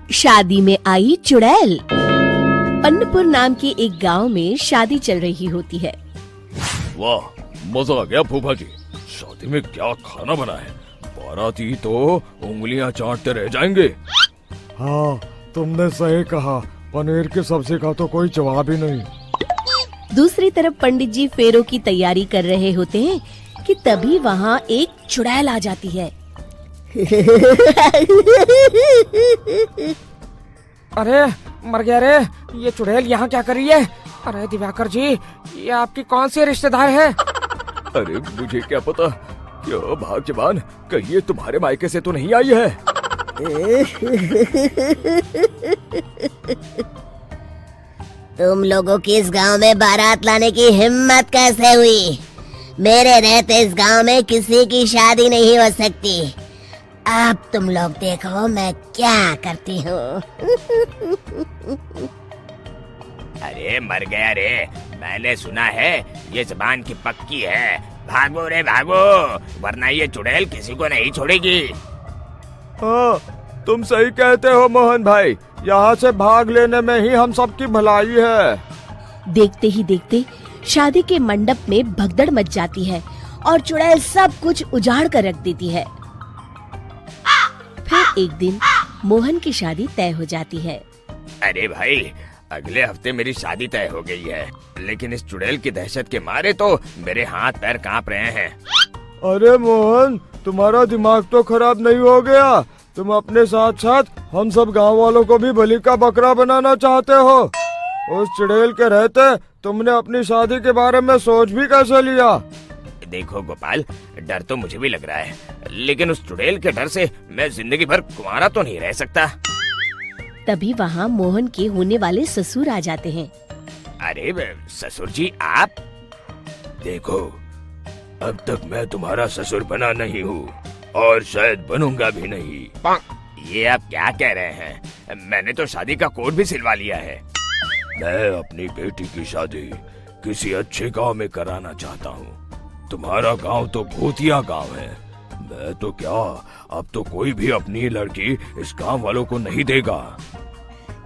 शादी में आई चुड़ैल। पन्नपुर नाम के एक गांव में शादी चल रही होती है। वाह, मजा आ गया फूफा जी। शादी में क्या खाना बना है? बाराती तो उंगलियां चाटते रह जाएंगे। हाँ, तुमने सही कहा। पनीर की सब्जी का तो कोई जवाब ही नहीं। दूसरी तरफ पंडित जी फेरों की तैयारी कर रहे होते हैं कि तभी वहाँ एक चुड़ैल आ जाती है। अरे मर गया रे, ये चुड़ैल यहाँ क्या कर रही है? अरे दिवाकर जी, ये आपकी कौन सी रिश्तेदार है? अरे मुझे क्या पता, क्या भाग्यवान, कहीं ये तुम्हारे मायके से तो नहीं आई है? तुम लोगों की इस गांव में बारात लाने की हिम्मत कैसे हुई? मेरे रहते इस गांव में किसी की शादी नहीं हो सकती। अब तुम लोग देखो मैं क्या करती हूँ। अरे मर गया रे, मैंने सुना है ये जबान की पक्की है। भागो रे भागो, वरना ये चुड़ैल किसी को नहीं छोड़ेगी। हाँ, तुम सही कहते हो मोहन भाई। यहाँ से भाग लेने में ही हम सबकी भलाई है। देखते ही देखते शादी के मंडप में भगदड़ मच जाती है और चुड़ैल सब कुछ उजाड़ कर रख देती है। फिर एक दिन मोहन की शादी तय हो जाती है। अरे भाई, अगले हफ्ते मेरी शादी तय हो गई है, लेकिन इस चुड़ैल की दहशत के मारे तो मेरे हाथ पैर कांप रहे हैं। अरे मोहन, तुम्हारा दिमाग तो खराब नहीं हो गया? तुम अपने साथ साथ हम सब गांव वालों को भी बलि का बकरा बनाना चाहते हो? उस चुड़ैल के रहते तुमने अपनी शादी के बारे में सोच भी कैसे लिया? देखो गोपाल, डर तो मुझे भी लग रहा है, लेकिन उस चुड़ैल के डर से मैं जिंदगी भर कुंवारा तो नहीं रह सकता। तभी वहाँ मोहन के होने वाले ससुर आ जाते हैं। अरे ससुर जी, आप देखो, अब तक मैं तुम्हारा ससुर बना नहीं हूँ और शायद बनूंगा भी नहीं। ये आप क्या कह रहे हैं? मैंने तो शादी का कोड भी सिलवा लिया है। मैं अपनी बेटी की शादी किसी अच्छे गांव में कराना चाहता हूँ। तुम्हारा गांव तो भूतिया गांव है। मैं तो क्या, अब तो कोई भी अपनी लड़की इस गांव वालों को नहीं देगा।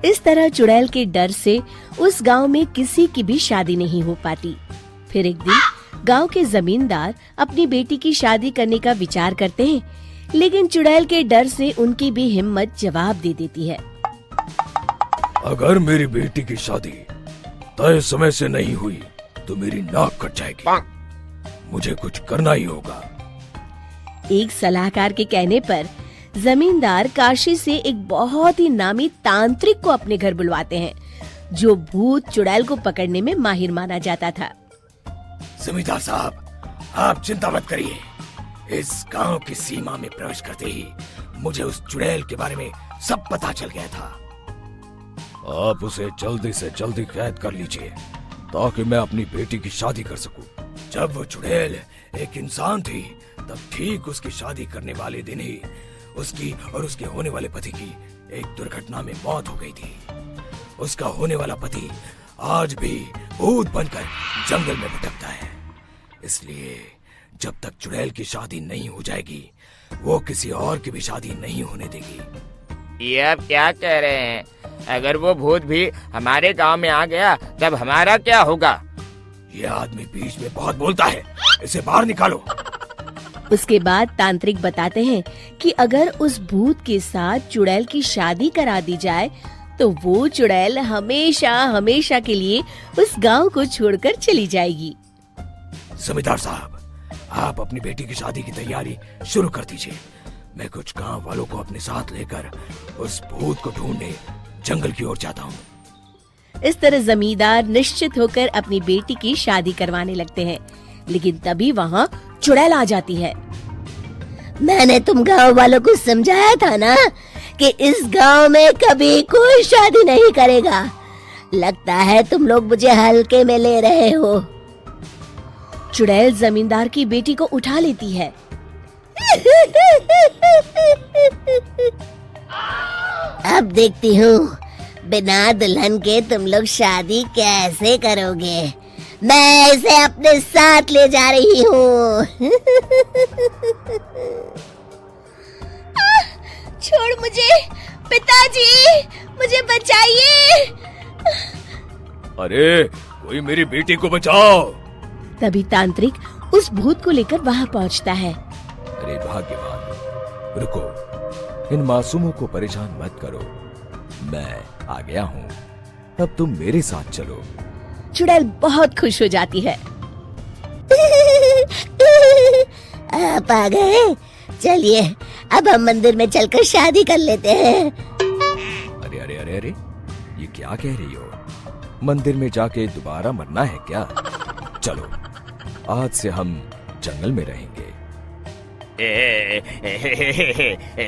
इस तरह चुड़ैल के डर से उस गांव में किसी की भी शादी नहीं हो पाती। फिर एक दिन गांव के जमींदार अपनी बेटी की शादी करने का विचार करते हैं, लेकिन चुड़ैल के डर से उनकी भी हिम्मत जवाब दे देती है। अगर मेरी बेटी की शादी तय समय से नहीं हुई तो मेरी नाक कट जाएगी। मुझे कुछ करना ही होगा। एक सलाहकार के कहने पर जमींदार काशी से एक बहुत ही नामी तांत्रिक को अपने घर बुलवाते हैं, जो भूत चुड़ैल को पकड़ने में माहिर माना जाता था। जमींदार साहब, आप चिंता मत करिए। इस गांव की सीमा में प्रवेश करते ही मुझे उस चुड़ैल के बारे में सब पता चल गया था। आप उसे जल्दी से जल्दी कैद कर लीजिए ताकि मैं अपनी बेटी की शादी कर सकूं। जब वो चुड़ैल एक इंसान थी, तब ठीक उसकी शादी करने वाले दिन ही उसकी और उसके होने वाले पति की एक दुर्घटना में मौत हो गई थी। उसका होने वाला पति आज भी भूत बनकर जंगल में भटकता है। इसलिए जब तक चुड़ैल की शादी नहीं हो जाएगी, वो किसी और की भी शादी नहीं होने देगी। ये आप क्या कह रहे हैं? अगर वो भूत भी हमारे गांव में आ गया, तब हमारा क्या होगा? ये आदमी बीच में बहुत बोलता है, इसे बाहर निकालो। उसके बाद तांत्रिक बताते हैं कि अगर उस भूत के साथ चुड़ैल की शादी करा दी जाए तो वो चुड़ैल हमेशा हमेशा के लिए उस गांव को छोड़कर चली जाएगी। जमींदार साहब, आप अपनी बेटी की शादी की तैयारी शुरू कर दीजिए। मैं कुछ गांव वालों को अपने साथ लेकर उस भूत को ढूंढने जंगल की ओर जाता हूँ। इस तरह जमींदार निश्चित होकर अपनी बेटी की शादी करवाने लगते हैं, लेकिन तभी वहाँ चुड़ैल आ जाती है। मैंने तुम गांव वालों को समझाया था ना कि इस गांव में कभी कोई शादी नहीं करेगा। लगता है तुम लोग मुझे हल्के में ले रहे हो। चुड़ैल जमींदार की बेटी को उठा लेती है। अब देखती हूँ बिना दुल्हन के तुम लोग शादी कैसे करोगे। मैं इसे अपने साथ ले जा रही हूँ। छोड़ मुझे, पिताजी, मुझे बचाइए। अरे कोई मेरी बेटी को बचाओ। तभी तांत्रिक उस भूत को लेकर वहाँ पहुँचता है। अरे भाग्यवान, रुको, इन मासूमों को परेशान मत करो, मैं आ गया हूँ, अब तुम मेरे साथ चलो। चुड़ैल बहुत खुश हो जाती है। आप आ गए, चलिए अब हम मंदिर में चलकर शादी कर लेते हैं। अरे अरे अरे अरे, ये क्या कह रही हो? मंदिर में जाके दोबारा मरना है क्या? चलो, आज से हम जंगल में रहेंगे।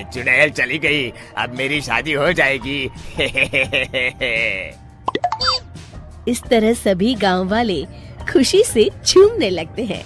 चुड़ैल चली गई, अब मेरी शादी हो जाएगी। इस तरह सभी गांव वाले खुशी से झूमने लगते हैं।